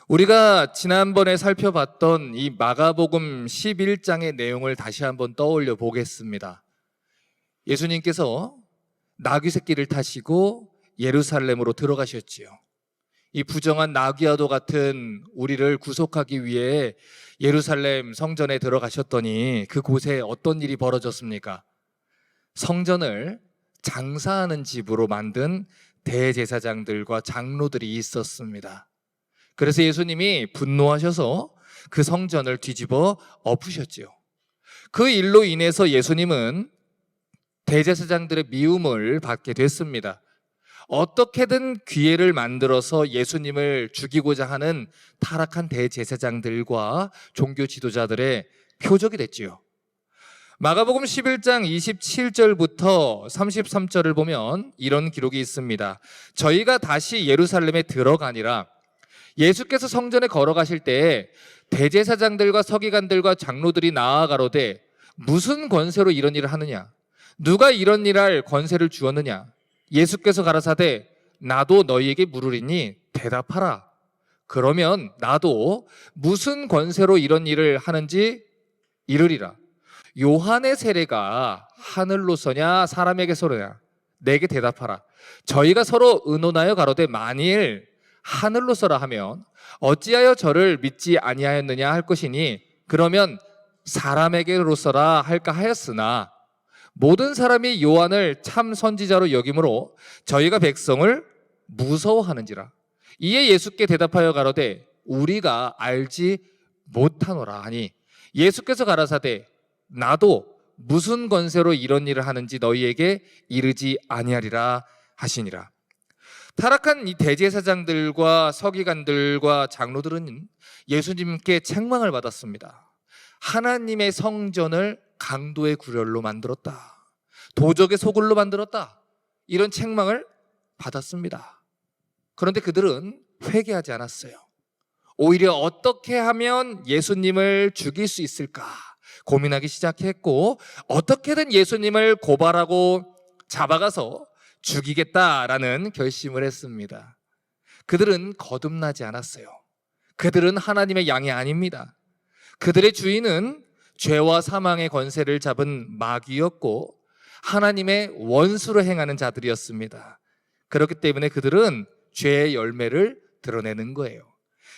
우리가 지난번에 살펴봤던 이 마가복음 11장의 내용을 다시 한번 떠올려 보겠습니다. 예수님께서 나귀 새끼를 타시고 예루살렘으로 들어가셨지요. 이 부정한 나귀와도 같은 우리를 구속하기 위해 예루살렘 성전에 들어가셨더니 그곳에 어떤 일이 벌어졌습니까? 성전을 장사하는 집으로 만든 대제사장들과 장로들이 있었습니다. 그래서 예수님이 분노하셔서 그 성전을 뒤집어 엎으셨지요. 그 일로 인해서 예수님은 대제사장들의 미움을 받게 됐습니다. 어떻게든 기회를 만들어서 예수님을 죽이고자 하는 타락한 대제사장들과 종교 지도자들의 표적이 됐지요. 마가복음 11장 27절부터 33절을 보면 이런 기록이 있습니다. 저희가 다시 예루살렘에 들어가니라. 예수께서 성전에 걸어가실 때에 대제사장들과 서기관들과 장로들이 나아가로되 무슨 권세로 이런 일을 하느냐? 누가 이런 일할 권세를 주었느냐? 예수께서 가라사대 나도 너희에게 물으리니 대답하라. 그러면 나도 무슨 권세로 이런 일을 하는지 이르리라. 요한의 세례가 하늘로서냐 사람에게서냐? 내게 대답하라. 저희가 서로 의논하여 가로되 만일 하늘로서라 하면 어찌하여 저를 믿지 아니하였느냐 할 것이니 그러면 사람에게로서라 할까 하였으나 모든 사람이 요한을 참 선지자로 여김으로 저희가 백성을 무서워하는지라. 이에 예수께 대답하여 가로되 우리가 알지 못하노라 하니 예수께서 가라사대 나도 무슨 권세로 이런 일을 하는지 너희에게 이르지 아니하리라 하시니라. 타락한 이 대제사장들과 서기관들과 장로들은 예수님께 책망을 받았습니다. 하나님의 성전을 강도의 구렬로 만들었다. 도적의 소굴로 만들었다. 이런 책망을 받았습니다. 그런데 그들은 회개하지 않았어요. 오히려 어떻게 하면 예수님을 죽일 수 있을까 고민하기 시작했고 어떻게든 예수님을 고발하고 잡아가서 죽이겠다라는 결심을 했습니다. 그들은 거듭나지 않았어요. 그들은 하나님의 양이 아닙니다. 그들의 주인은 죄와 사망의 권세를 잡은 마귀였고 하나님의 원수로 행하는 자들이었습니다. 그렇기 때문에 그들은 죄의 열매를 드러내는 거예요.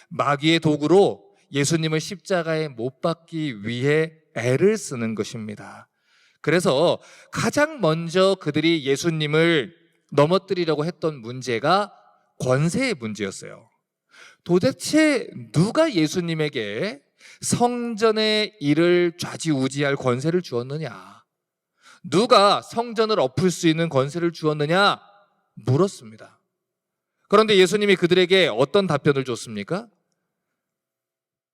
마귀의 도구로 예수님을 십자가에 못 박기 위해 애를 쓰는 것입니다. 그래서 가장 먼저 그들이 예수님을 넘어뜨리려고 했던 문제가 권세의 문제였어요. 도대체 누가 예수님에게 성전의 일을 좌지우지할 권세를 주었느냐? 누가 성전을 엎을 수 있는 권세를 주었느냐? 물었습니다. 그런데 예수님이 그들에게 어떤 답변을 줬습니까?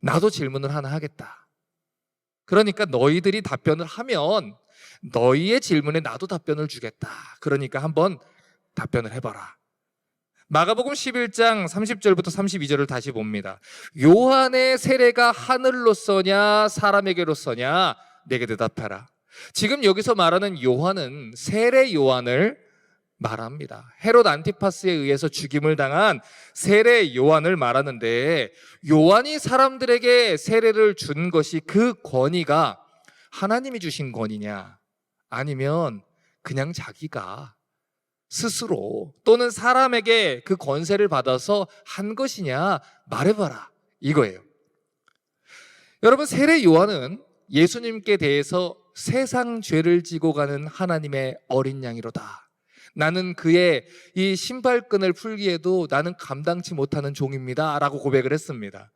나도 질문을 하나 하겠다. 그러니까 너희들이 답변을 하면 너희의 질문에 나도 답변을 주겠다. 그러니까 한번 답변을 해봐라. 마가복음 11장 30절부터 32절을 다시 봅니다. 요한의 세례가 하늘로서냐 사람에게로서냐 내게 대답하라. 지금 여기서 말하는 요한은 세례 요한을 말합니다. 헤롯 안티파스에 의해서 죽임을 당한 세례 요한을 말하는데 요한이 사람들에게 세례를 준 것이 그 권위가 하나님이 주신 권위냐 아니면 그냥 자기가 스스로 또는 사람에게 그 권세를 받아서 한 것이냐 말해봐라 이거예요. 여러분 세례 요한은 예수님께 대해서 세상 죄를 지고 가는 하나님의 어린 양이로다. 나는 그의 이 신발끈을 풀기에도 나는 감당치 못하는 종입니다 라고 고백을 했습니다.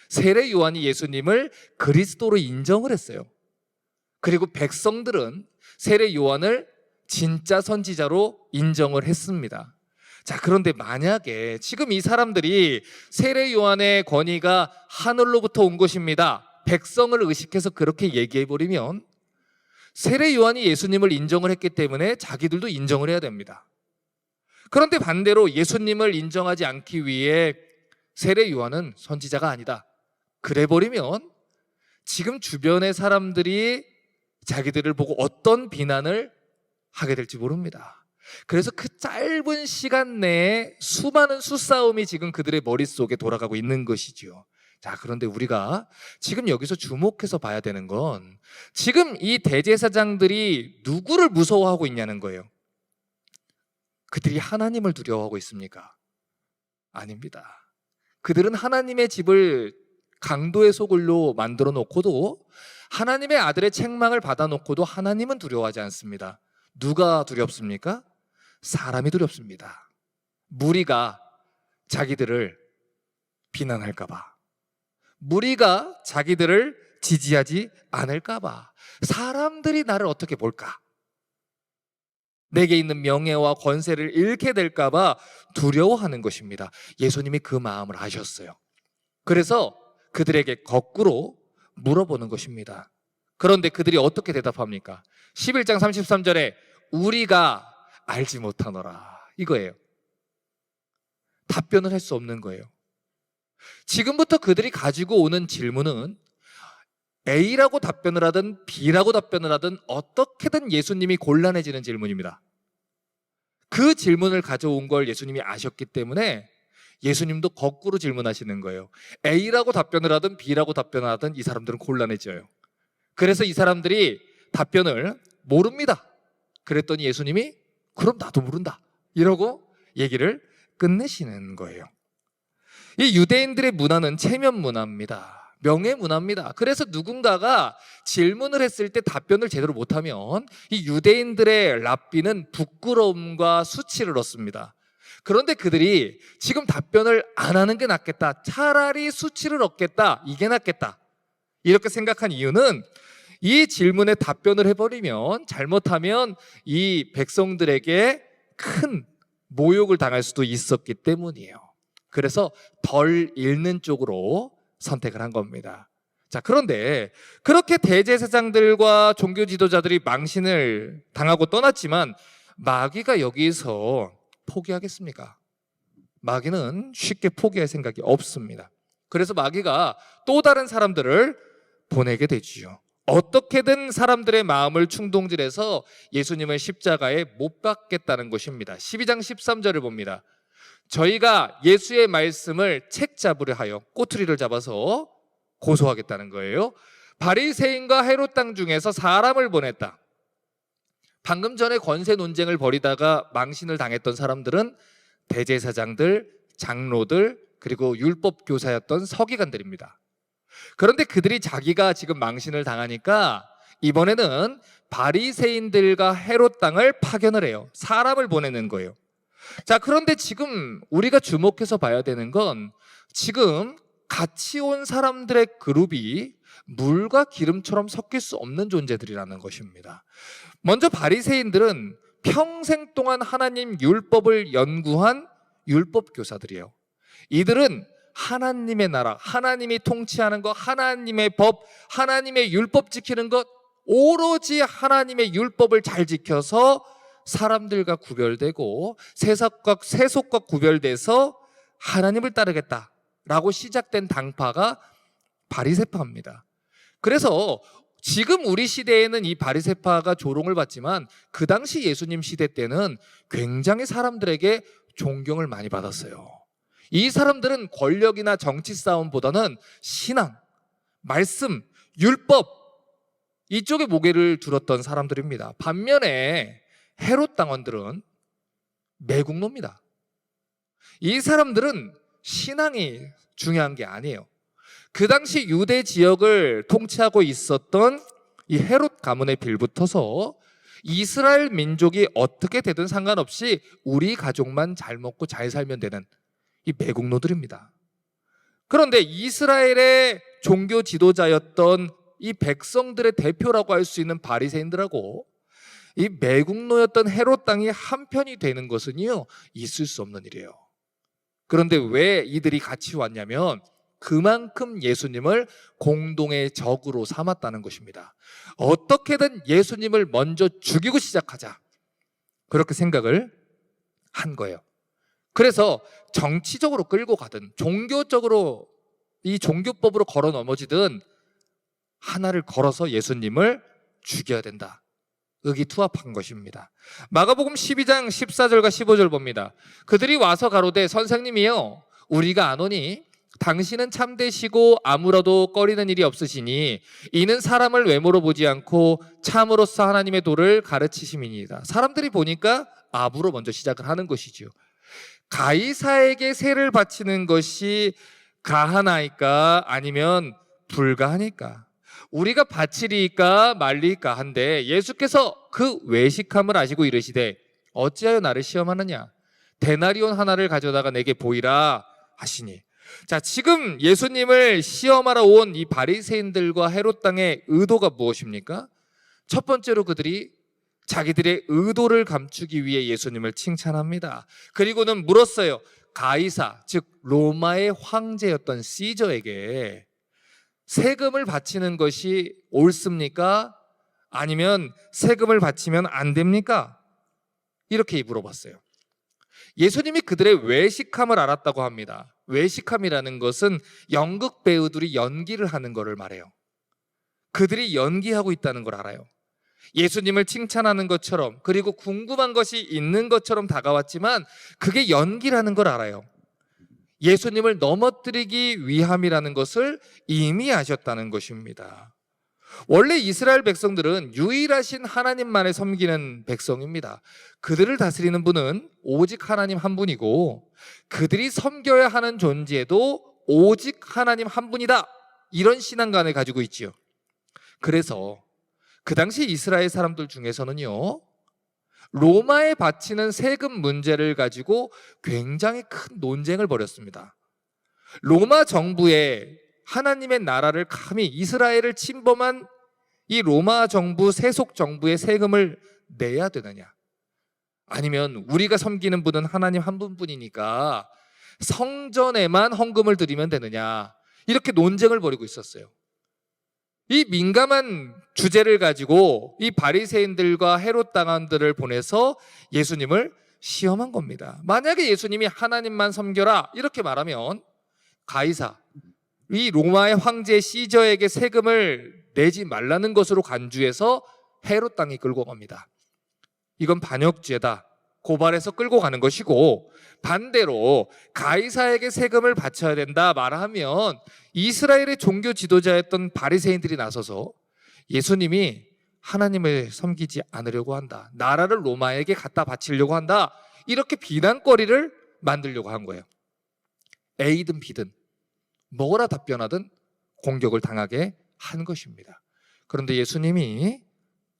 세례 요한이 예수님을 그리스도로 인정을 했어요. 그리고 백성들은 세례 요한을 진짜 선지자로 인정을 했습니다. 자, 그런데 만약에 지금 이 사람들이 세례 요한의 권위가 하늘로부터 온 것입니다. 백성을 의식해서 그렇게 얘기해버리면 세례 요한이 예수님을 인정을 했기 때문에 자기들도 인정을 해야 됩니다. 그런데 반대로 예수님을 인정하지 않기 위해 세례 요한은 선지자가 아니다. 그래버리면 지금 주변의 사람들이 자기들을 보고 어떤 비난을 하게 될지 모릅니다. 그래서 그 짧은 시간 내에 수많은 수싸움이 지금 그들의 머릿속에 돌아가고 있는 것이지요. 자, 그런데 우리가 지금 여기서 주목해서 봐야 되는 건 지금 이 대제사장들이 누구를 무서워하고 있냐는 거예요. 그들이 하나님을 두려워하고 있습니까? 아닙니다. 그들은 하나님의 집을 강도의 소굴로 만들어 놓고도, 하나님의 아들의 책망을 받아 놓고도 하나님은 두려워하지 않습니다. 누가 두렵습니까? 사람이 두렵습니다. 무리가 자기들을 비난할까 봐, 무리가 자기들을 지지하지 않을까 봐, 사람들이 나를 어떻게 볼까, 내게 있는 명예와 권세를 잃게 될까 봐 두려워하는 것입니다. 예수님이 그 마음을 아셨어요. 그래서 그들에게 거꾸로 물어보는 것입니다. 그런데 그들이 어떻게 대답합니까? 11장 33절에 우리가 알지 못하노라, 이거예요. 답변을 할 수 없는 거예요. 지금부터 그들이 가지고 오는 질문은 A라고 답변을 하든 B라고 답변을 하든 어떻게든 예수님이 곤란해지는 질문입니다. 그 질문을 가져온 걸 예수님이 아셨기 때문에 예수님도 거꾸로 질문하시는 거예요. A라고 답변을 하든 B라고 답변을 하든 이 사람들은 곤란해져요. 그래서 이 사람들이 답변을 모릅니다. 그랬더니 예수님이 그럼 나도 모른다, 이러고 얘기를 끝내시는 거예요. 이 유대인들의 문화는 체면 문화입니다. 명예 문화입니다. 그래서 누군가가 질문을 했을 때 답변을 제대로 못하면 이 유대인들의 랍비는 부끄러움과 수치를 얻습니다. 그런데 그들이 지금 답변을 안 하는 게 낫겠다, 차라리 수치를 얻겠다, 이게 낫겠다, 이렇게 생각한 이유는 이 질문에 답변을 해버리면, 잘못하면 이 백성들에게 큰 모욕을 당할 수도 있었기 때문이에요. 그래서 덜 읽는 쪽으로 선택을 한 겁니다. 자, 그런데 그렇게 대제사장들과 종교 지도자들이 망신을 당하고 떠났지만 마귀가 여기서 포기하겠습니까? 마귀는 쉽게 포기할 생각이 없습니다. 그래서 마귀가 또 다른 사람들을 보내게 되지요. 어떻게든 사람들의 마음을 충동질해서 예수님을 십자가에 못 박겠다는 것입니다. 12장 13절을 봅니다. 저희가 예수의 말씀을 책 잡으려 하여 꼬투리를 잡아서 고소하겠다는 거예요. 바리새인과 헤롯 땅 중에서 사람을 보냈다. 방금 전에 권세 논쟁을 벌이다가 망신을 당했던 사람들은 대제사장들, 장로들, 그리고 율법 교사였던 서기관들입니다. 그런데 그들이 자기가 지금 망신을 당하니까 이번에는 바리새인들과 헤롯 땅을 파견을 해요. 사람을 보내는 거예요. 자, 그런데 지금 우리가 주목해서 봐야 되는 건 지금 같이 온 사람들의 그룹이 물과 기름처럼 섞일 수 없는 존재들이라는 것입니다. 먼저 바리새인들은 평생 동안 하나님 율법을 연구한 율법 교사들이에요. 이들은 하나님의 나라, 하나님이 통치하는 것, 하나님의 법, 하나님의 율법 지키는 것, 오로지 하나님의 율법을 잘 지켜서 사람들과 구별되고 세속과 구별돼서 하나님을 따르겠다라고 시작된 당파가 바리새파입니다. 그래서 지금 우리 시대에는 이 바리새파가 조롱을 받지만 그 당시 예수님 시대 때는 굉장히 사람들에게 존경을 많이 받았어요. 이 사람들은 권력이나 정치 싸움보다는 신앙, 말씀, 율법 이쪽에 무게를 두었던 사람들입니다. 반면에 헤롯 당원들은 매국노입니다. 이 사람들은 신앙이 중요한 게 아니에요. 그 당시 유대 지역을 통치하고 있었던 이 헤롯 가문에 빌붙어서 이스라엘 민족이 어떻게 되든 상관없이 우리 가족만 잘 먹고 잘 살면 되는 이 매국노들입니다. 그런데 이스라엘의 종교 지도자였던 이 백성들의 대표라고 할 수 있는 바리새인들하고 이 매국노였던 헤롯 땅이 한편이 되는 것은요, 있을 수 없는 일이에요. 그런데 왜 이들이 같이 왔냐면 그만큼 예수님을 공동의 적으로 삼았다는 것입니다. 어떻게든 예수님을 먼저 죽이고 시작하자, 그렇게 생각을 한 거예요. 그래서 정치적으로 끌고 가든 종교적으로 이 종교법으로 걸어 넘어지든 하나를 걸어서 예수님을 죽여야 된다, 의기투합한 것입니다. 마가복음 12장 14절과 15절 봅니다. 그들이 와서 가로되 선생님이여 우리가 아노니 당신은 참되시고 아무라도 꺼리는 일이 없으시니 이는 사람을 외모로 보지 않고 참으로서 하나님의 도를 가르치심이니이다. 사람들이 보니까 아부로 먼저 시작을 하는 것이죠. 가이사에게 세를 바치는 것이 가하나이까 아니면 불가하니까, 우리가 바치리이까 말리이까 한데 예수께서 그 외식함을 아시고 이르시되 어찌하여 나를 시험하느냐, 데나리온 하나를 가져다가 내게 보이라 하시니. 자, 지금 예수님을 시험하러 온 이 바리새인들과 헤롯 당의 의도가 무엇입니까? 첫 번째로 그들이 자기들의 의도를 감추기 위해 예수님을 칭찬합니다. 그리고는 물었어요. 가이사, 즉 로마의 황제였던 시저에게 세금을 바치는 것이 옳습니까? 아니면 세금을 바치면 안 됩니까? 이렇게 물어봤어요. 예수님이 그들의 외식함을 알았다고 합니다. 외식함이라는 것은 연극 배우들이 연기를 하는 것을 말해요. 그들이 연기하고 있다는 걸 알아요. 예수님을 칭찬하는 것처럼, 그리고 궁금한 것이 있는 것처럼 다가왔지만 그게 연기라는 걸 알아요. 예수님을 넘어뜨리기 위함이라는 것을 이미 아셨다는 것입니다. 원래 이스라엘 백성들은 유일하신 하나님만을 섬기는 백성입니다. 그들을 다스리는 분은 오직 하나님 한 분이고 그들이 섬겨야 하는 존재도 오직 하나님 한 분이다, 이런 신앙관을 가지고 있지요. 그래서 그 당시 이스라엘 사람들 중에서는요, 로마에 바치는 세금 문제를 가지고 굉장히 큰 논쟁을 벌였습니다. 로마 정부에 하나님의 나라를 감히 이스라엘을 침범한 이 로마 정부, 세속 정부의 세금을 내야 되느냐, 아니면 우리가 섬기는 분은 하나님 한 분뿐이니까 성전에만 헌금을 드리면 되느냐, 이렇게 논쟁을 벌이고 있었어요. 이 민감한 주제를 가지고 이 바리새인들과 헤롯 당원들을 보내서 예수님을 시험한 겁니다. 만약에 예수님이 하나님만 섬겨라 이렇게 말하면 가이사, 이 로마의 황제 시저에게 세금을 내지 말라는 것으로 간주해서 헤롯 땅이 끌고 갑니다. 이건 반역죄다, 고발해서 끌고 가는 것이고, 반대로 가이사에게 세금을 바쳐야 된다 말하면 이스라엘의 종교 지도자였던 바리새인들이 나서서 예수님이 하나님을 섬기지 않으려고 한다, 나라를 로마에게 갖다 바치려고 한다, 이렇게 비난거리를 만들려고 한 거예요. A든 B든 뭐라 답변하든 공격을 당하게 한 것입니다. 그런데 예수님이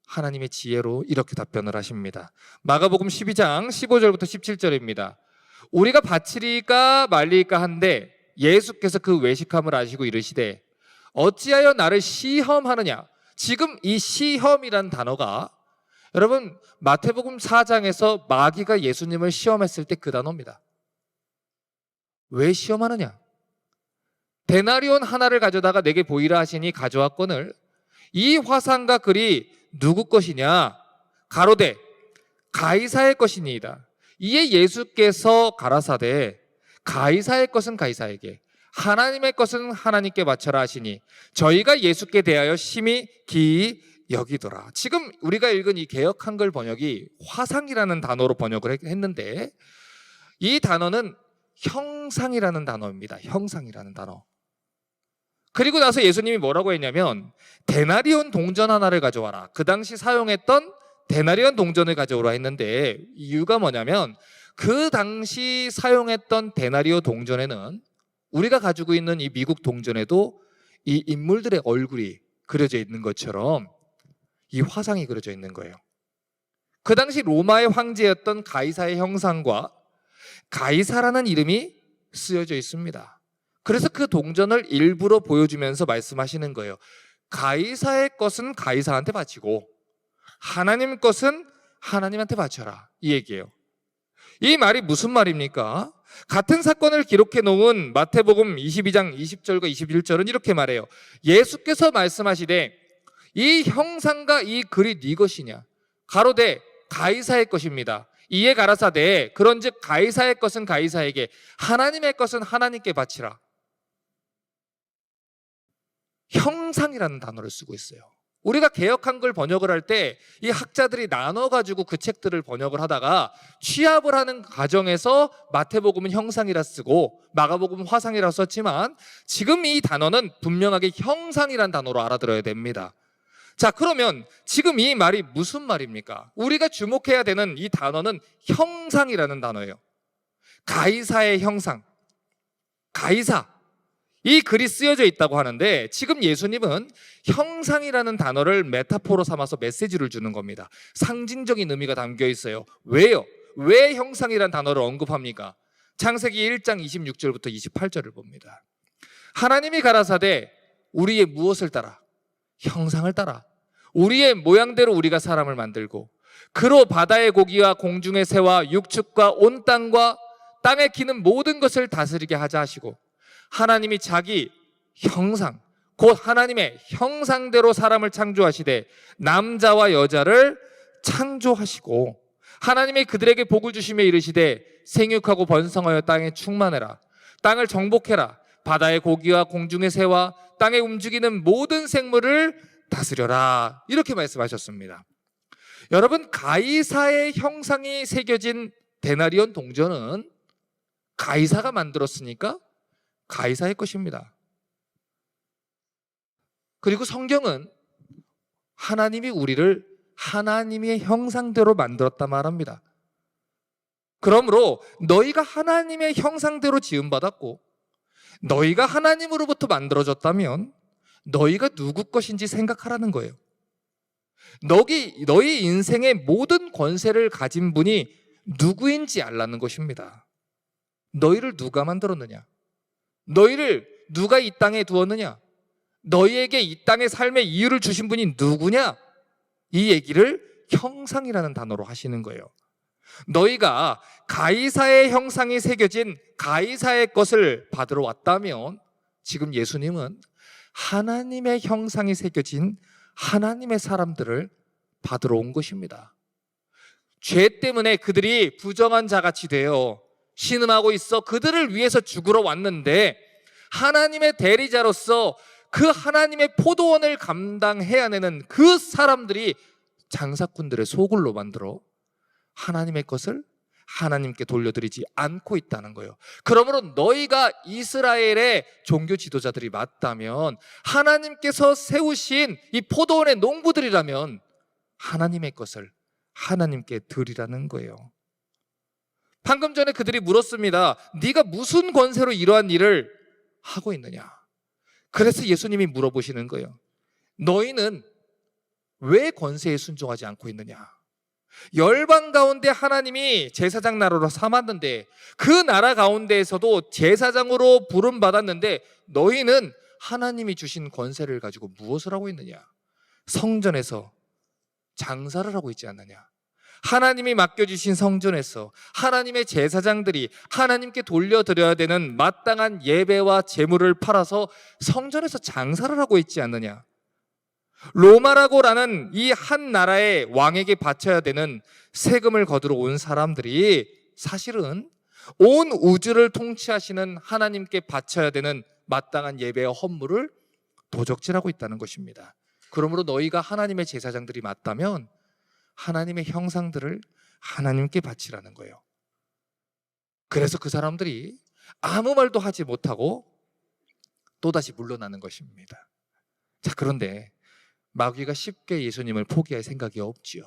하나님의 지혜로 이렇게 답변을 하십니다. 마가복음 12장 15절부터 17절입니다. 우리가 바치리까 말리까 한데 예수께서 그 외식함을 아시고 이르시되 어찌하여 나를 시험하느냐. 지금 이 시험이란 단어가 여러분 마태복음 4장에서 마귀가 예수님을 시험했을 때 그 단어입니다. 왜 시험하느냐? 데나리온 하나를 가져다가 내게 보이라 하시니 가져왔거늘 이 화상과 글이 누구 것이냐? 가로되 가이사의 것이니이다. 이에 예수께서 가라사대 가이사의 것은 가이사에게, 하나님의 것은 하나님께 바쳐라 하시니 저희가 예수께 대하여 심히 기이 여기더라. 지금 우리가 읽은 이 개역 한글 번역이 화상이라는 단어로 번역을 했는데 이 단어는 형상이라는 단어입니다. 형상이라는 단어. 그리고 나서 예수님이 뭐라고 했냐면 데나리온 동전 하나를 가져와라. 그 당시 사용했던 데나리온 동전을 가져오라 했는데 이유가 뭐냐면 그 당시 사용했던 데나리온 동전에는 우리가 가지고 있는 이 미국 동전에도 이 인물들의 얼굴이 그려져 있는 것처럼 이 화상이 그려져 있는 거예요. 그 당시 로마의 황제였던 가이사의 형상과 가이사라는 이름이 쓰여져 있습니다. 그래서 그 동전을 일부러 보여주면서 말씀하시는 거예요. 가이사의 것은 가이사한테 바치고 하나님 것은 하나님한테 바쳐라, 이 얘기예요. 이 말이 무슨 말입니까? 같은 사건을 기록해 놓은 마태복음 22장 20절과 21절은 이렇게 말해요. 예수께서 말씀하시되 이 형상과 이 글이 네 것이냐? 가로되 가이사의 것입니다. 이에 가라사대 그런즉 가이사의 것은 가이사에게, 하나님의 것은 하나님께 바치라. 형상이라는 단어를 쓰고 있어요. 우리가 개역 한글 번역을 할 때 이 학자들이 나눠가지고 그 책들을 번역을 하다가 취합을 하는 과정에서 마태복음은 형상이라 쓰고 마가복음은 화상이라 썼지만 지금 이 단어는 분명하게 형상이란 단어로 알아들어야 됩니다. 자, 그러면 지금 이 말이 무슨 말입니까? 우리가 주목해야 되는 이 단어는 형상이라는 단어예요. 가이사의 형상, 가이사. 이 글이 쓰여져 있다고 하는데 지금 예수님은 형상이라는 단어를 메타포로 삼아서 메시지를 주는 겁니다. 상징적인 의미가 담겨 있어요. 왜요? 왜 형상이라는 단어를 언급합니까? 창세기 1장 26절부터 28절을 봅니다. 하나님이 가라사대 우리의 무엇을 따라? 형상을 따라. 우리의 모양대로 우리가 사람을 만들고 그로 바다의 고기와 공중의 새와 육축과 온 땅과 땅에 기는 모든 것을 다스리게 하자 하시고 하나님이 자기 형상, 곧 하나님의 형상대로 사람을 창조하시되 남자와 여자를 창조하시고 하나님이 그들에게 복을 주시며 이르시되 생육하고 번성하여 땅에 충만해라. 땅을 정복해라. 바다의 고기와 공중의 새와 땅에 움직이는 모든 생물을 다스려라. 이렇게 말씀하셨습니다. 여러분, 가이사의 형상이 새겨진 데나리온 동전은 가이사가 만들었으니까 가이사의 것입니다. 그리고 성경은 하나님이 우리를 하나님의 형상대로 만들었다 말합니다. 그러므로 너희가 하나님의 형상대로 지음받았고 너희가 하나님으로부터 만들어졌다면 너희가 누구 것인지 생각하라는 거예요. 너희 인생의 모든 권세를 가진 분이 누구인지 알라는 것입니다. 너희를 누가 만들었느냐? 너희를 누가 이 땅에 두었느냐? 너희에게 이 땅의 삶의 이유를 주신 분이 누구냐? 이 얘기를 형상이라는 단어로 하시는 거예요. 너희가 가이사의 형상이 새겨진 가이사의 것을 받으러 왔다면 지금 예수님은 하나님의 형상이 새겨진 하나님의 사람들을 받으러 온 것입니다. 죄 때문에 그들이 부정한 자같이 되어 신음하고 있어 그들을 위해서 죽으러 왔는데 하나님의 대리자로서 그 하나님의 포도원을 감당해야 되는 그 사람들이 장사꾼들의 소굴로 만들어 하나님의 것을 하나님께 돌려드리지 않고 있다는 거예요. 그러므로 너희가 이스라엘의 종교 지도자들이 맞다면 하나님께서 세우신 이 포도원의 농부들이라면 하나님의 것을 하나님께 드리라는 거예요. 방금 전에 그들이 물었습니다. 네가 무슨 권세로 이러한 일을 하고 있느냐? 그래서 예수님이 물어보시는 거예요. 너희는 왜 권세에 순종하지 않고 있느냐? 열방 가운데 하나님이 제사장 나라로 삼았는데 그 나라 가운데에서도 제사장으로 부름받았는데 너희는 하나님이 주신 권세를 가지고 무엇을 하고 있느냐? 성전에서 장사를 하고 있지 않느냐? 하나님이 맡겨주신 성전에서 하나님의 제사장들이 하나님께 돌려드려야 되는 마땅한 예배와 제물을 팔아서 성전에서 장사를 하고 있지 않느냐? 로마라고라는 이 한 나라의 왕에게 바쳐야 되는 세금을 거두러 온 사람들이 사실은 온 우주를 통치하시는 하나님께 바쳐야 되는 마땅한 예배와 헌물을 도적질하고 있다는 것입니다. 그러므로 너희가 하나님의 제사장들이 맞다면 하나님의 형상들을 하나님께 바치라는 거예요. 그래서 그 사람들이 아무 말도 하지 못하고 또다시 물러나는 것입니다. 자, 그런데 마귀가 쉽게 예수님을 포기할 생각이 없지요.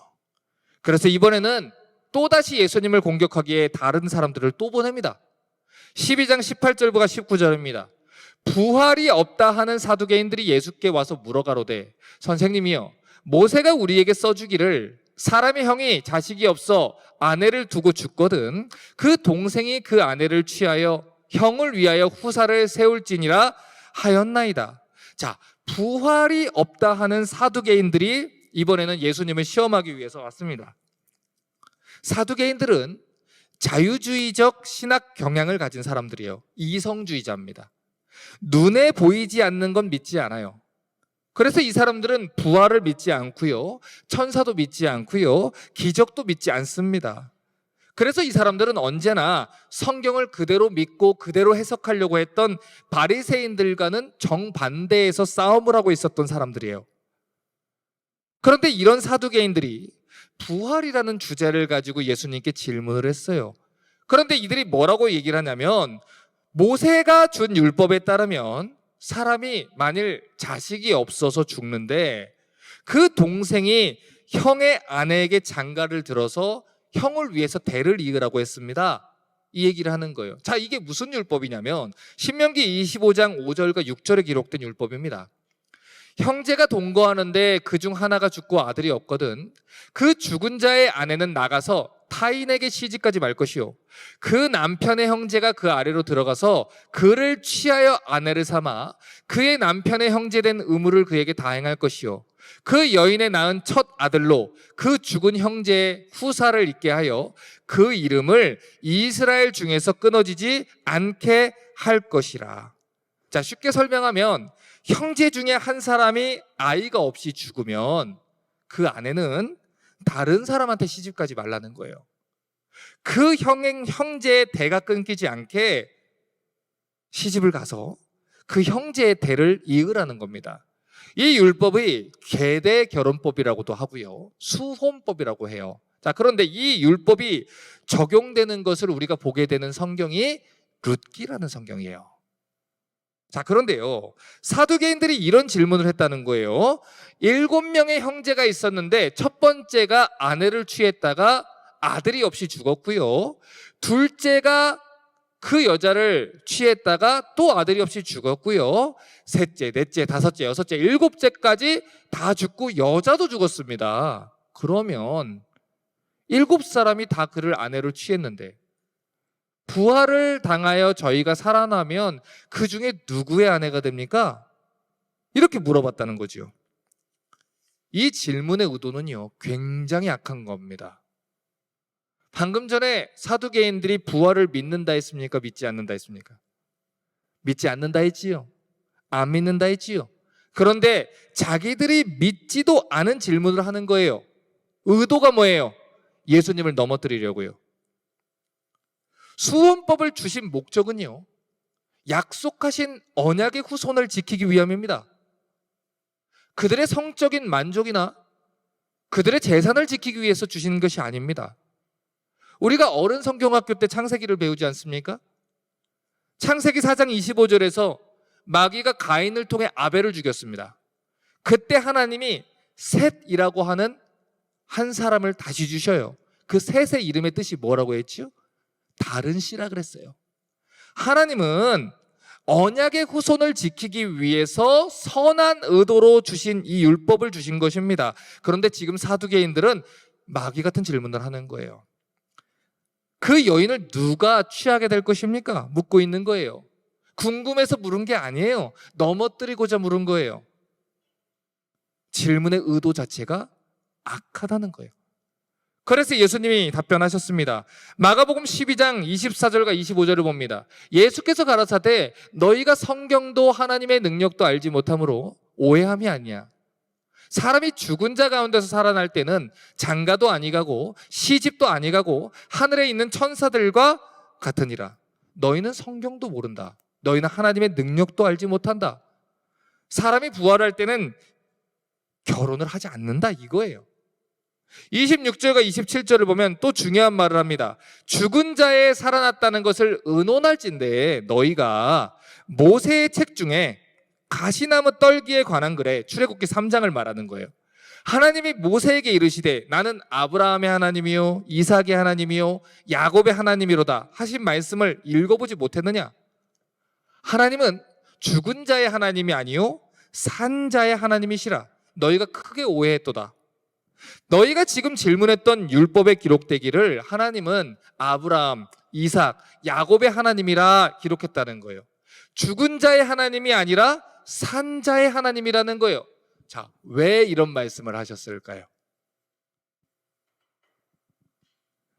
그래서 이번에는 또다시 예수님을 공격하기에 다른 사람들을 또 보냅니다. 12장 18절부가 19절입니다. 부활이 없다 하는 사두개인들이 예수께 와서 물어가로되 선생님이여 모세가 우리에게 써주기를 사람의 형이 자식이 없어 아내를 두고 죽거든 그 동생이 그 아내를 취하여 형을 위하여 후사를 세울지니라 하였나이다. 자, 부활이 없다 하는 사두개인들이 이번에는 예수님을 시험하기 위해서 왔습니다. 사두개인들은 자유주의적 신학 경향을 가진 사람들이에요. 이성주의자입니다. 눈에 보이지 않는 건 믿지 않아요. 그래서 이 사람들은 부활을 믿지 않고요, 천사도 믿지 않고요, 기적도 믿지 않습니다. 그래서 이 사람들은 언제나 성경을 그대로 믿고 그대로 해석하려고 했던 바리새인들과는 정반대에서 싸움을 하고 있었던 사람들이에요. 그런데 이런 사두개인들이 부활이라는 주제를 가지고 예수님께 질문을 했어요. 그런데 이들이 뭐라고 얘기를 하냐면, 모세가 준 율법에 따르면 사람이 만일 자식이 없어서 죽는데 그 동생이 형의 아내에게 장가를 들어서 형을 위해서 대를 이으라고 했습니다. 이 얘기를 하는 거예요. 자, 이게 무슨 율법이냐면 신명기 25장 5절과 6절에 기록된 율법입니다. 형제가 동거하는데 그중 하나가 죽고 아들이 없거든 그 죽은 자의 아내는 나가서 타인에게 시집가지 말 것이요, 그 남편의 형제가 그 아래로 들어가서 그를 취하여 아내를 삼아 그의 남편의 형제된 의무를 그에게 다행할 것이요, 그 여인의 낳은 첫 아들로 그 죽은 형제의 후사를 있게 하여 그 이름을 이스라엘 중에서 끊어지지 않게 할 것이라. 자, 쉽게 설명하면 형제 중에 한 사람이 아이가 없이 죽으면 그 아내는 다른 사람한테 시집가지 말라는 거예요. 그 형제의 대가 끊기지 않게 시집을 가서 그 형제의 대를 이으라는 겁니다. 이 율법이 계대 결혼법이라고도 하고요, 수혼법이라고 해요. 자, 그런데 이 율법이 적용되는 것을 우리가 보게 되는 성경이 룻기라는 성경이에요. 자, 그런데요, 사두개인들이 이런 질문을 했다는 거예요. 7명의 형제가 있었는데 첫 번째가 아내를 취했다가 아들이 없이 죽었고요, 둘째가 그 여자를 취했다가 또 아들이 없이 죽었고요, 셋째, 넷째, 다섯째, 여섯째, 일곱째까지 다 죽고 여자도 죽었습니다. 그러면 7사람이 다 그를 아내로 취했는데 부활을 당하여 저희가 살아나면 그 중에 누구의 아내가 됩니까? 이렇게 물어봤다는 거죠. 이 질문의 의도는요, 굉장히 악한 겁니다. 방금 전에 사두개인들이 부활을 믿는다 했습니까? 믿지 않는다 했습니까? 믿지 않는다 했지요. 안 믿는다 했지요. 그런데 자기들이 믿지도 않은 질문을 하는 거예요. 의도가 뭐예요? 예수님을 넘어뜨리려고요. 수혼법을 주신 목적은요, 약속하신 언약의 후손을 지키기 위함입니다. 그들의 성적인 만족이나 그들의 재산을 지키기 위해서 주시는 것이 아닙니다. 우리가 어른 성경학교 때 창세기를 배우지 않습니까? 창세기 4장 25절에서 마귀가 가인을 통해 아벨을 죽였습니다. 그때 하나님이 셋이라고 하는 한 사람을 다시 주셔요. 그 셋의 이름의 뜻이 뭐라고 했죠? 다른 씨라 그랬어요. 하나님은 언약의 후손을 지키기 위해서 선한 의도로 주신 이 율법을 주신 것입니다. 그런데 지금 사두개인들은 마귀 같은 질문을 하는 거예요. 그 여인을 누가 취하게 될 것입니까? 묻고 있는 거예요. 궁금해서 물은 게 아니에요. 넘어뜨리고자 물은 거예요. 질문의 의도 자체가 악하다는 거예요. 그래서 예수님이 답변하셨습니다. 마가복음 12장 24절과 25절을 봅니다. 예수께서 가라사대 너희가 성경도 하나님의 능력도 알지 못함으로 오해함이 아니야. 사람이 죽은 자 가운데서 살아날 때는 장가도 아니가고 시집도 아니가고 하늘에 있는 천사들과 같으니라. 너희는 성경도 모른다. 너희는 하나님의 능력도 알지 못한다. 사람이 부활할 때는 결혼을 하지 않는다 이거예요. 26절과 27절을 보면 또 중요한 말을 합니다. 죽은 자에 살아났다는 것을 의논할진대 너희가 모세의 책 중에 가시나무 떨기에 관한 글에 출애굽기 3장을 말하는 거예요. 하나님이 모세에게 이르시되 나는 아브라함의 하나님이요 이삭의 하나님이요 야곱의 하나님이로다 하신 말씀을 읽어보지 못했느냐? 하나님은 죽은 자의 하나님이 아니요 산 자의 하나님이시라. 너희가 크게 오해했도다. 너희가 지금 질문했던 율법에 기록되기를 하나님은 아브라함, 이삭, 야곱의 하나님이라 기록했다는 거예요. 죽은 자의 하나님이 아니라 산 자의 하나님이라는 거예요. 자, 왜 이런 말씀을 하셨을까요?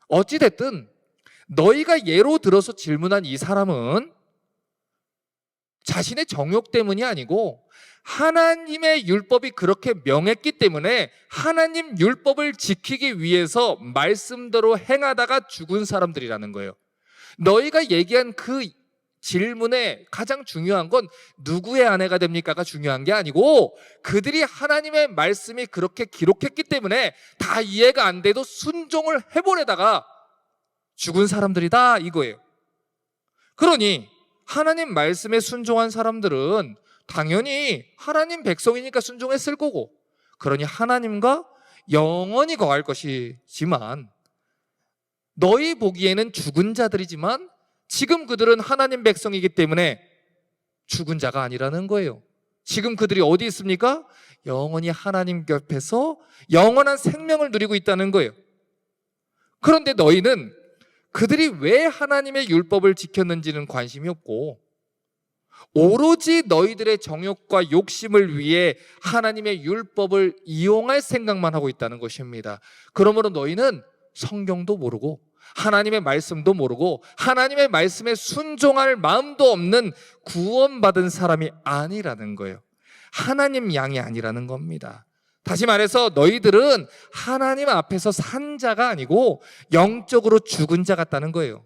어찌됐든 너희가 예로 들어서 질문한 이 사람은 자신의 정욕 때문이 아니고 하나님의 율법이 그렇게 명했기 때문에 하나님 율법을 지키기 위해서 말씀대로 행하다가 죽은 사람들이라는 거예요. 너희가 얘기한 그 질문에 가장 중요한 건 누구의 아내가 됩니까가 중요한 게 아니고 그들이 하나님의 말씀이 그렇게 기록했기 때문에 다 이해가 안 돼도 순종을 해보려다가 죽은 사람들이다 이거예요. 그러니 하나님 말씀에 순종한 사람들은 당연히 하나님 백성이니까 순종했을 거고, 그러니 하나님과 영원히 거할 것이지만 너희 보기에는 죽은 자들이지만 지금 그들은 하나님 백성이기 때문에 죽은 자가 아니라는 거예요. 지금 그들이 어디 있습니까? 영원히 하나님 곁에서 영원한 생명을 누리고 있다는 거예요. 그런데 너희는 그들이 왜 하나님의 율법을 지켰는지는 관심이 없고 오로지 너희들의 정욕과 욕심을 위해 하나님의 율법을 이용할 생각만 하고 있다는 것입니다. 그러므로 너희는 성경도 모르고 하나님의 말씀도 모르고 하나님의 말씀에 순종할 마음도 없는 구원받은 사람이 아니라는 거예요. 하나님 양이 아니라는 겁니다. 다시 말해서 너희들은 하나님 앞에서 산 자가 아니고 영적으로 죽은 자 같다는 거예요.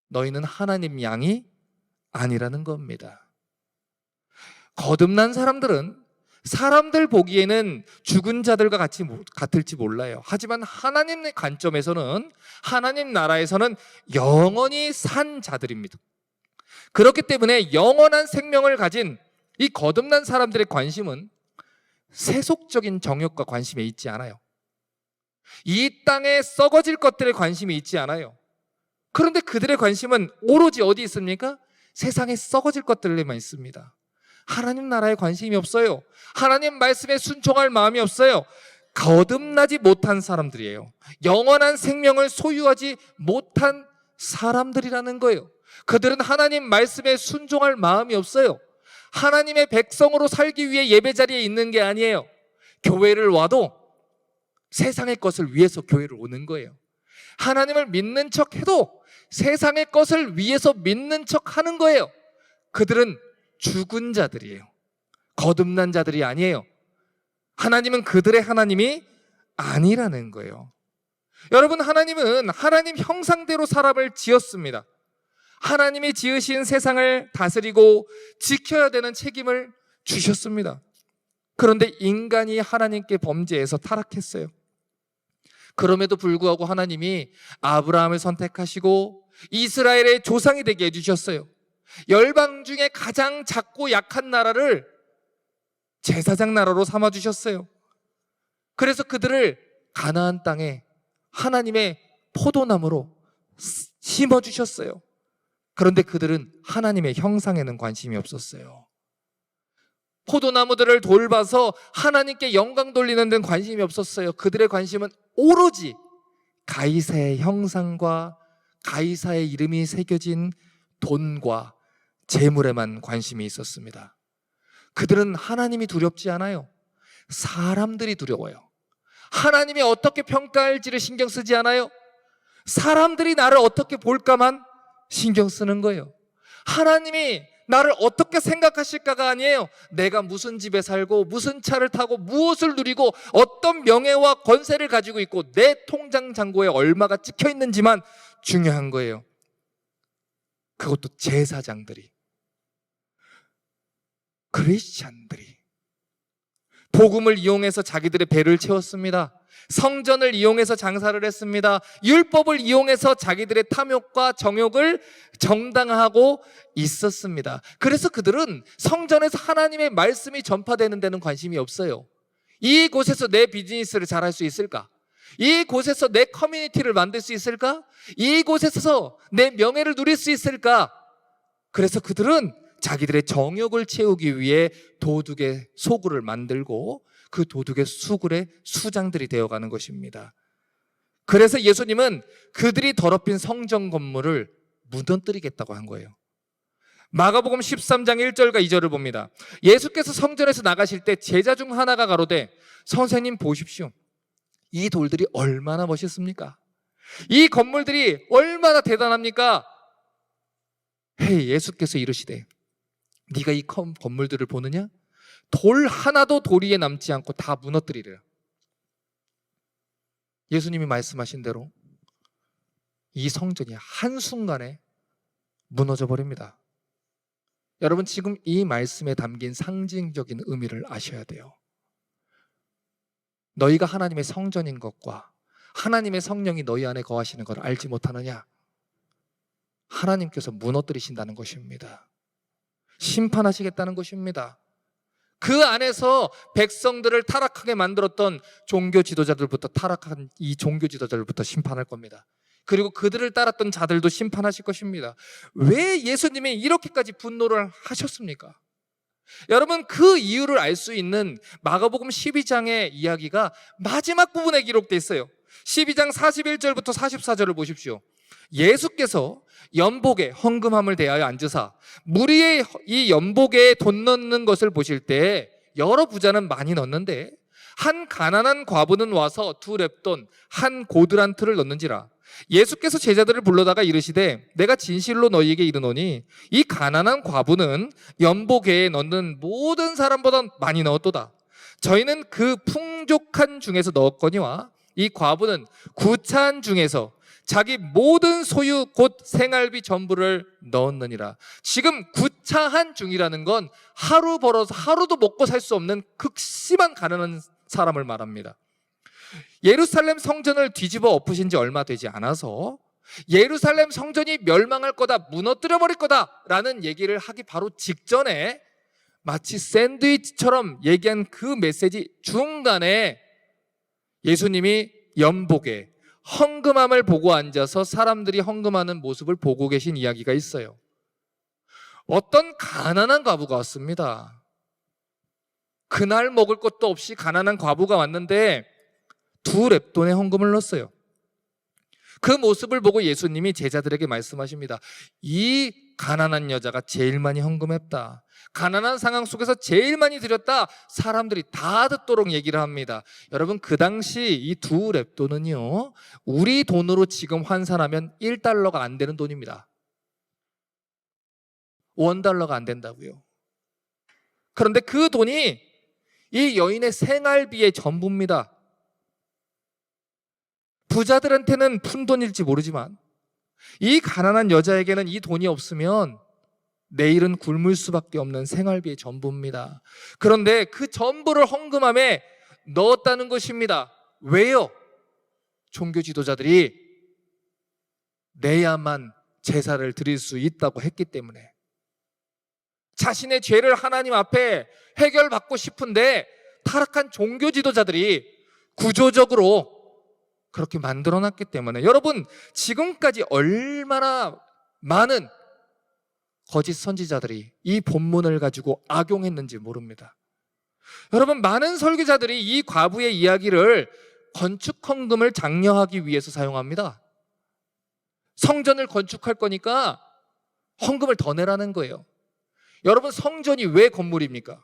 너희는 하나님 양이 아니라는 겁니다. 거듭난 사람들은 사람들 보기에는 죽은 자들과 같을지 몰라요. 하지만 하나님의 관점에서는, 하나님 나라에서는 영원히 산 자들입니다. 그렇기 때문에 영원한 생명을 가진 이 거듭난 사람들의 관심은 세속적인 정욕과 관심이 있지 않아요. 이 땅에 썩어질 것들에 관심이 있지 않아요. 그런데 그들의 관심은 오로지 어디 있습니까? 세상에 썩어질 것들에만 있습니다. 하나님 나라에 관심이 없어요. 하나님 말씀에 순종할 마음이 없어요. 거듭나지 못한 사람들이에요. 영원한 생명을 소유하지 못한 사람들이라는 거예요. 그들은 하나님 말씀에 순종할 마음이 없어요. 하나님의 백성으로 살기 위해 예배자리에 있는 게 아니에요. 교회를 와도 세상의 것을 위해서 교회를 오는 거예요. 하나님을 믿는 척 해도 세상의 것을 위해서 믿는 척 하는 거예요. 그들은 죽은 자들이에요. 거듭난 자들이 아니에요. 하나님은 그들의 하나님이 아니라는 거예요. 여러분, 하나님은 하나님 형상대로 사람을 지었습니다. 하나님이 지으신 세상을 다스리고 지켜야 되는 책임을 주셨습니다. 그런데 인간이 하나님께 범죄해서 타락했어요. 그럼에도 불구하고 하나님이 아브라함을 선택하시고 이스라엘의 조상이 되게 해주셨어요. 열방 중에 가장 작고 약한 나라를 제사장 나라로 삼아주셨어요. 그래서 그들을 가나안 땅에 하나님의 포도나무로 심어주셨어요. 그런데 그들은 하나님의 형상에는 관심이 없었어요. 포도나무들을 돌봐서 하나님께 영광 돌리는 데는 관심이 없었어요. 그들의 관심은 오로지 가이사의 형상과 가이사의 이름이 새겨진 돈과 재물에만 관심이 있었습니다. 그들은 하나님이 두렵지 않아요. 사람들이 두려워요. 하나님이 어떻게 평가할지를 신경 쓰지 않아요. 사람들이 나를 어떻게 볼까만 신경 쓰는 거예요. 하나님이 나를 어떻게 생각하실까가 아니에요. 내가 무슨 집에 살고 무슨 차를 타고 무엇을 누리고 어떤 명예와 권세를 가지고 있고 내 통장 잔고에 얼마가 찍혀 있는지만 중요한 거예요. 그것도 제사장들이, 크리스찬들이 복음을 이용해서 자기들의 배를 채웠습니다. 성전을 이용해서 장사를 했습니다. 율법을 이용해서 자기들의 탐욕과 정욕을 정당화하고 있었습니다. 그래서 그들은 성전에서 하나님의 말씀이 전파되는 데는 관심이 없어요. 이곳에서 내 비즈니스를 잘할 수 있을까? 이곳에서 내 커뮤니티를 만들 수 있을까? 이곳에서 내 명예를 누릴 수 있을까? 그래서 그들은 자기들의 정욕을 채우기 위해 도둑의 소굴을 만들고 그 도둑의 수굴의 수장들이 되어가는 것입니다. 그래서 예수님은 그들이 더럽힌 성전 건물을 무너뜨리겠다고 한 거예요. 마가복음 13장 1절과 2절을 봅니다. 예수께서 성전에서 나가실 때 제자 중 하나가 가로되 선생님 보십시오. 이 돌들이 얼마나 멋있습니까? 이 건물들이 얼마나 대단합니까? 예수께서 이르시되 네가 이 건물들을 보느냐? 돌 하나도 도리에 남지 않고 다 무너뜨리리라. 예수님이 말씀하신 대로 이 성전이 한순간에 무너져 버립니다. 여러분, 지금 이 말씀에 담긴 상징적인 의미를 아셔야 돼요. 너희가 하나님의 성전인 것과 하나님의 성령이 너희 안에 거하시는 것을 알지 못하느냐? 하나님께서 무너뜨리신다는 것입니다. 심판하시겠다는 것입니다. 그 안에서 백성들을 타락하게 만들었던 종교 지도자들부터, 타락한 이 종교 지도자들부터 심판할 겁니다. 그리고 그들을 따랐던 자들도 심판하실 것입니다. 왜 예수님이 이렇게까지 분노를 하셨습니까? 여러분, 그 이유를 알 수 있는 마가복음 12장의 이야기가 마지막 부분에 기록되어 있어요. 12장 41절부터 44절을 보십시오. 예수께서 연복에 헌금함을 대하여 앉으사 무리의 이 연복에 돈 넣는 것을 보실 때 여러 부자는 많이 넣는데 한 가난한 과부는 와서 2렙돈 한 고드란트를 넣는지라. 예수께서 제자들을 불러다가 이르시되 내가 진실로 너희에게 이르노니 이 가난한 과부는 연복에 넣는 모든 사람보다 많이 넣었도다. 저희는 그 풍족한 중에서 넣었거니와 이 과부는 구차한 중에서 자기 모든 소유 곧 생활비 전부를 넣었느니라. 지금 구차한 중이라는 건 하루 벌어서 하루도 먹고 살 수 없는 극심한 가난한 사람을 말합니다. 예루살렘 성전을 뒤집어 엎으신 지 얼마 되지 않아서 예루살렘 성전이 멸망할 거다, 무너뜨려 버릴 거다라는 얘기를 하기 바로 직전에 마치 샌드위치처럼 얘기한 그 메시지 중간에 예수님이 연복에 헌금함을 보고 앉아서 사람들이 헌금하는 모습을 보고 계신 이야기가 있어요. 어떤 가난한 과부가 왔습니다. 그날 먹을 것도 없이 가난한 과부가 왔는데 2렙돈의 헌금을 넣었어요. 그 모습을 보고 예수님이 제자들에게 말씀하십니다. 이 가난한 여자가 제일 많이 헌금했다. 가난한 상황 속에서 제일 많이 드렸다. 사람들이 다 듣도록 얘기를 합니다. 여러분, 그 당시 이 2렙돈은요, 우리 돈으로 지금 환산하면 1달러가 안 되는 돈입니다. $1가 안 된다고요. 그런데 그 돈이 이 여인의 생활비의 전부입니다. 부자들한테는 푼돈일지 모르지만 이 가난한 여자에게는 이 돈이 없으면 내일은 굶을 수밖에 없는 생활비의 전부입니다. 그런데 그 전부를 헌금함에 넣었다는 것입니다. 왜요? 종교 지도자들이 내야만 제사를 드릴 수 있다고 했기 때문에. 자신의 죄를 하나님 앞에 해결받고 싶은데 타락한 종교 지도자들이 구조적으로 그렇게 만들어놨기 때문에. 여러분, 지금까지 얼마나 많은 거짓 선지자들이 이 본문을 가지고 악용했는지 모릅니다. 여러분, 많은 설교자들이 이 과부의 이야기를 건축 헌금을 장려하기 위해서 사용합니다. 성전을 건축할 거니까 헌금을 더 내라는 거예요. 여러분, 성전이 왜 건물입니까?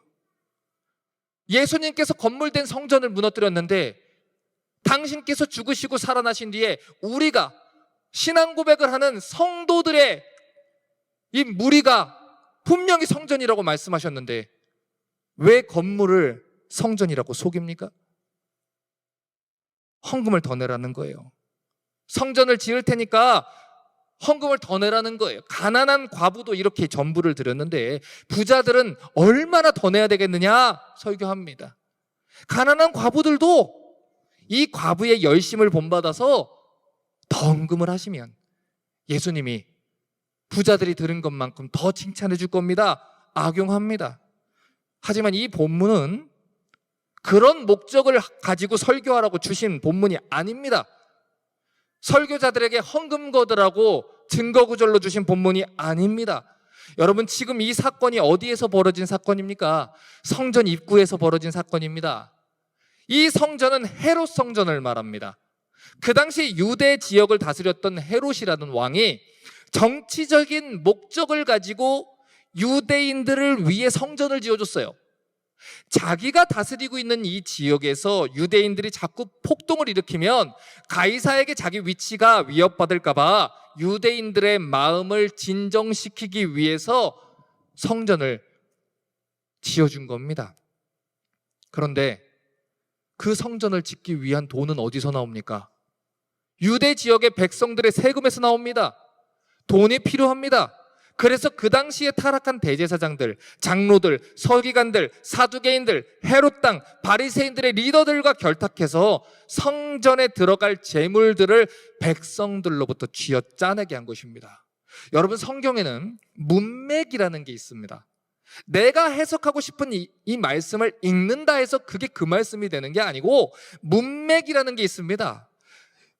예수님께서 건물된 성전을 무너뜨렸는데 당신께서 죽으시고 살아나신 뒤에 우리가 신앙 고백을 하는 성도들의 이 무리가 분명히 성전이라고 말씀하셨는데 왜 건물을 성전이라고 속입니까? 헌금을 더 내라는 거예요. 성전을 지을 테니까 헌금을 더 내라는 거예요. 가난한 과부도 이렇게 전부를 드렸는데 부자들은 얼마나 더 내야 되겠느냐 설교합니다. 가난한 과부들도 이 과부의 열심을 본받아서 더 헌금을 하시면 예수님이 부자들이 들은 것만큼 더 칭찬해 줄 겁니다. 악용합니다. 하지만 이 본문은 그런 목적을 가지고 설교하라고 주신 본문이 아닙니다. 설교자들에게 헌금 거두라고 증거구절로 주신 본문이 아닙니다. 여러분, 지금 이 사건이 어디에서 벌어진 사건입니까? 성전 입구에서 벌어진 사건입니다. 이 성전은 헤롯 성전을 말합니다. 그 당시 유대 지역을 다스렸던 헤롯이라는 왕이 정치적인 목적을 가지고 유대인들을 위해 성전을 지어줬어요. 자기가 다스리고 있는 이 지역에서 유대인들이 자꾸 폭동을 일으키면 가이사에게 자기 위치가 위협받을까 봐 유대인들의 마음을 진정시키기 위해서 성전을 지어준 겁니다. 그런데 그 성전을 짓기 위한 돈은 어디서 나옵니까? 유대 지역의 백성들의 세금에서 나옵니다. 돈이 필요합니다. 그래서 그 당시에 타락한 대제사장들, 장로들, 서기관들, 사두개인들, 헤롯 당, 바리새인들의 리더들과 결탁해서 성전에 들어갈 제물들을 백성들로부터 쥐어짜내게 한 것입니다. 여러분, 성경에는 문맥이라는 게 있습니다. 내가 해석하고 싶은 이 말씀을 읽는다 해서 그게 그 말씀이 되는 게 아니고 문맥이라는 게 있습니다.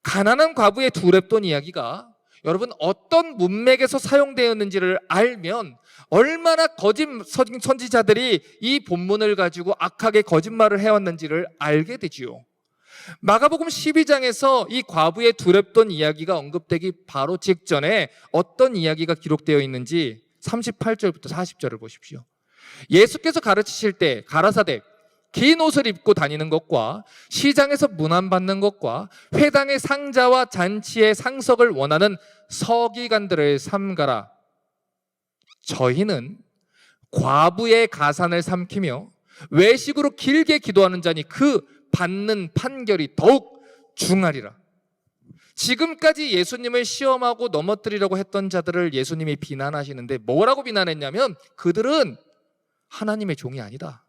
가난한 과부의 두 렙돈 이야기가 여러분 어떤 문맥에서 사용되었는지를 알면 얼마나 거짓 선지자들이 이 본문을 가지고 악하게 거짓말을 해왔는지를 알게 되지요. 마가복음 12장에서 이 과부의 두 렙돈 이야기가 언급되기 바로 직전에 어떤 이야기가 기록되어 있는지 38절부터 40절을 보십시오. 예수께서 가르치실 때 가라사대 긴 옷을 입고 다니는 것과 시장에서 문안받는 것과 회당의 상자와 잔치의 상석을 원하는 서기관들을 삼가라. 저희는 과부의 가산을 삼키며 외식으로 길게 기도하는 자니 그 받는 판결이 더욱 중하리라. 지금까지 예수님을 시험하고 넘어뜨리려고 했던 자들을 예수님이 비난하시는데 뭐라고 비난했냐면 그들은 하나님의 종이 아니다.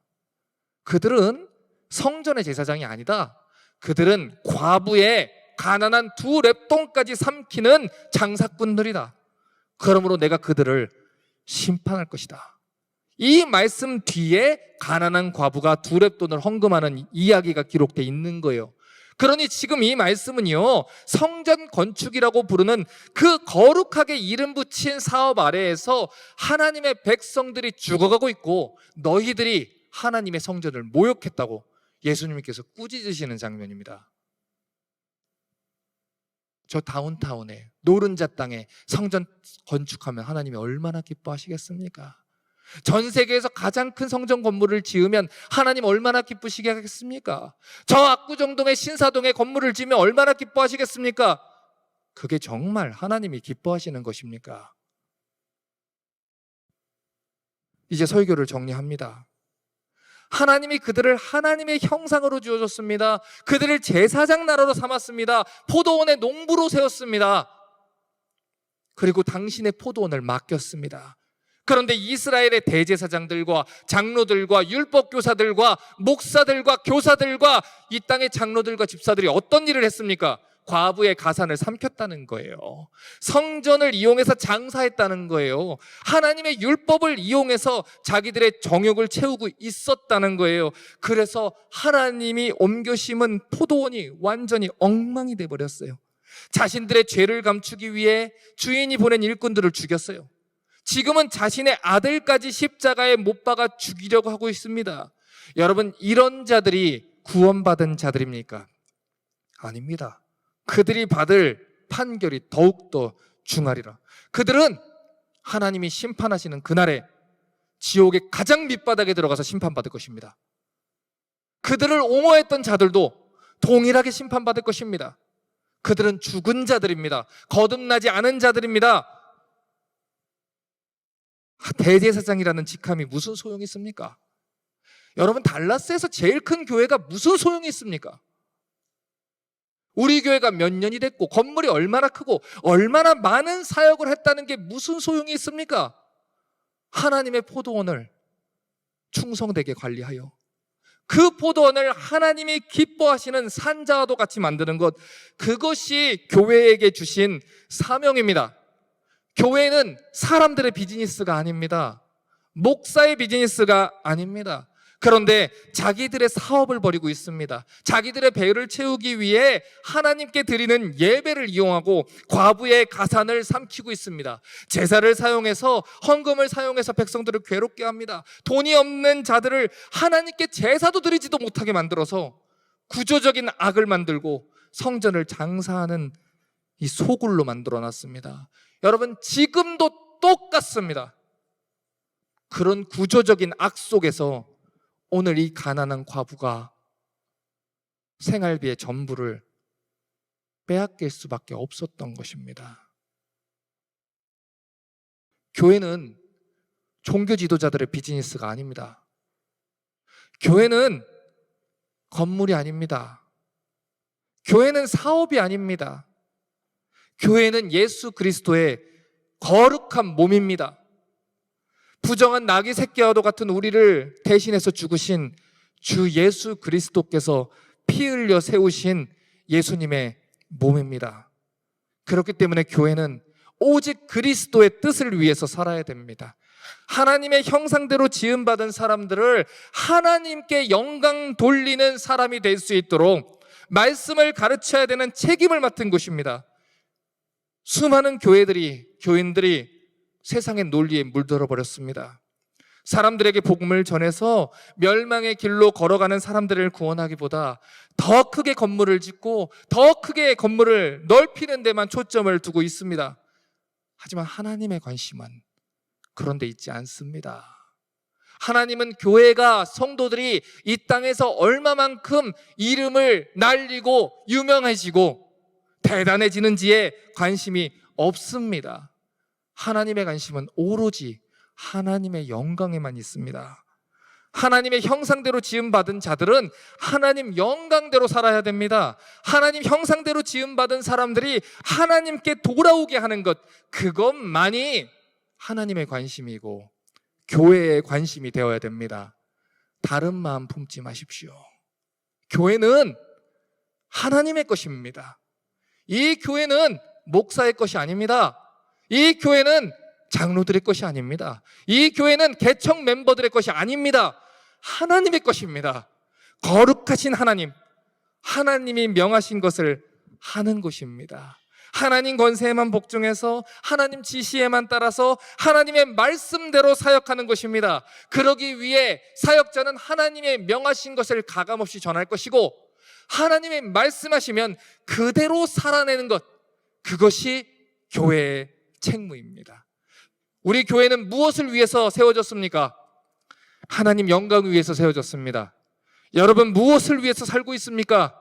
그들은 성전의 제사장이 아니다. 그들은 과부의 가난한 두 렙돈까지 삼키는 장사꾼들이다. 그러므로 내가 그들을 심판할 것이다. 이 말씀 뒤에 가난한 과부가 두 렙돈을 헌금하는 이야기가 기록되어 있는 거예요. 그러니 지금 이 말씀은요, 성전 건축이라고 부르는 그 거룩하게 이름 붙인 사업 아래에서 하나님의 백성들이 죽어가고 있고 너희들이 하나님의 성전을 모욕했다고 예수님께서 꾸짖으시는 장면입니다. 저 다운타운에 노른자 땅에 성전 건축하면 하나님이 얼마나 기뻐하시겠습니까? 전 세계에서 가장 큰 성전 건물을 지으면 하나님 얼마나 기쁘시게 하겠습니까? 저 압구정동에 신사동에 건물을 지으면 얼마나 기뻐하시겠습니까? 그게 정말 하나님이 기뻐하시는 것입니까? 이제 설교를 정리합니다. 하나님이 그들을 하나님의 형상으로 지어줬습니다. 그들을 제사장 나라로 삼았습니다. 포도원의 농부로 세웠습니다. 그리고 당신의 포도원을 맡겼습니다. 그런데 이스라엘의 대제사장들과 장로들과 율법교사들과 목사들과 교사들과 이 땅의 장로들과 집사들이 어떤 일을 했습니까? 과부의 가산을 삼켰다는 거예요. 성전을 이용해서 장사했다는 거예요. 하나님의 율법을 이용해서 자기들의 정욕을 채우고 있었다는 거예요. 그래서 하나님이 옮겨 심은 포도원이 완전히 엉망이 돼버렸어요. 자신들의 죄를 감추기 위해 주인이 보낸 일꾼들을 죽였어요. 지금은 자신의 아들까지 십자가에 못 박아 죽이려고 하고 있습니다. 여러분, 이런 자들이 구원받은 자들입니까? 아닙니다. 그들이 받을 판결이 더욱더 중하리라. 그들은 하나님이 심판하시는 그날에 지옥의 가장 밑바닥에 들어가서 심판받을 것입니다. 그들을 옹호했던 자들도 동일하게 심판받을 것입니다. 그들은 죽은 자들입니다. 거듭나지 않은 자들입니다. 대제사장이라는 직함이 무슨 소용이 있습니까? 여러분, 달라스에서 제일 큰 교회가 무슨 소용이 있습니까? 우리 교회가 몇 년이 됐고 건물이 얼마나 크고 얼마나 많은 사역을 했다는 게 무슨 소용이 있습니까? 하나님의 포도원을 충성되게 관리하여 그 포도원을 하나님이 기뻐하시는 산자와도 같이 만드는 것, 그것이 교회에게 주신 사명입니다. 교회는 사람들의 비즈니스가 아닙니다. 목사의 비즈니스가 아닙니다. 그런데 자기들의 사업을 벌이고 있습니다. 자기들의 배를 채우기 위해 하나님께 드리는 예배를 이용하고 과부의 가산을 삼키고 있습니다. 제사를 사용해서, 헌금을 사용해서 백성들을 괴롭게 합니다. 돈이 없는 자들을 하나님께 제사도 드리지도 못하게 만들어서 구조적인 악을 만들고 성전을 장사하는 이 소굴로 만들어놨습니다. 여러분, 지금도 똑같습니다. 그런 구조적인 악 속에서 오늘 이 가난한 과부가 생활비의 전부를 빼앗길 수밖에 없었던 것입니다. 교회는 종교 지도자들의 비즈니스가 아닙니다. 교회는 건물이 아닙니다. 교회는 사업이 아닙니다. 교회는 예수 그리스도의 거룩한 몸입니다. 부정한 나귀 새끼와도 같은 우리를 대신해서 죽으신 주 예수 그리스도께서 피 흘려 세우신 예수님의 몸입니다. 그렇기 때문에 교회는 오직 그리스도의 뜻을 위해서 살아야 됩니다. 하나님의 형상대로 지음받은 사람들을 하나님께 영광 돌리는 사람이 될 수 있도록 말씀을 가르쳐야 되는 책임을 맡은 곳입니다. 수많은 교인들이 세상의 논리에 물들어 버렸습니다. 사람들에게 복음을 전해서 멸망의 길로 걸어가는 사람들을 구원하기보다 더 크게 건물을 짓고 더 크게 건물을 넓히는 데만 초점을 두고 있습니다. 하지만 하나님의 관심은 그런 데 있지 않습니다. 하나님은 교회가, 성도들이 이 땅에서 얼마만큼 이름을 날리고 유명해지고 대단해지는지에 관심이 없습니다. 하나님의 관심은 오로지 하나님의 영광에만 있습니다. 하나님의 형상대로 지음받은 자들은 하나님 영광대로 살아야 됩니다. 하나님 형상대로 지음받은 사람들이 하나님께 돌아오게 하는 것, 그것만이 하나님의 관심이고 교회의 관심이 되어야 됩니다. 다른 마음 품지 마십시오. 교회는 하나님의 것입니다. 이 교회는 목사의 것이 아닙니다. 이 교회는 장로들의 것이 아닙니다. 이 교회는 개척 멤버들의 것이 아닙니다. 하나님의 것입니다. 거룩하신 하나님, 하나님이 명하신 것을 하는 곳입니다. 하나님 권세에만 복종해서 하나님 지시에만 따라서 하나님의 말씀대로 사역하는 것입니다. 그러기 위해 사역자는 하나님의 명하신 것을 가감없이 전할 것이고, 하나님의 말씀하시면 그대로 살아내는 것, 그것이 교회의 책무입니다. 우리 교회는 무엇을 위해서 세워졌습니까? 하나님 영광을 위해서 세워졌습니다. 여러분, 무엇을 위해서 살고 있습니까?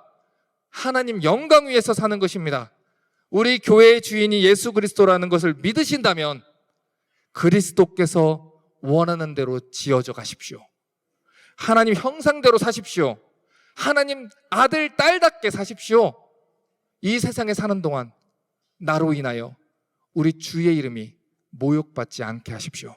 하나님 영광 위해서 사는 것입니다. 우리 교회의 주인이 예수 그리스도라는 것을 믿으신다면 그리스도께서 원하는 대로 지어져 가십시오. 하나님 형상대로 사십시오. 하나님 아들, 딸답게 사십시오. 이 세상에 사는 동안 나로 인하여 우리 주의 이름이 모욕받지 않게 하십시오.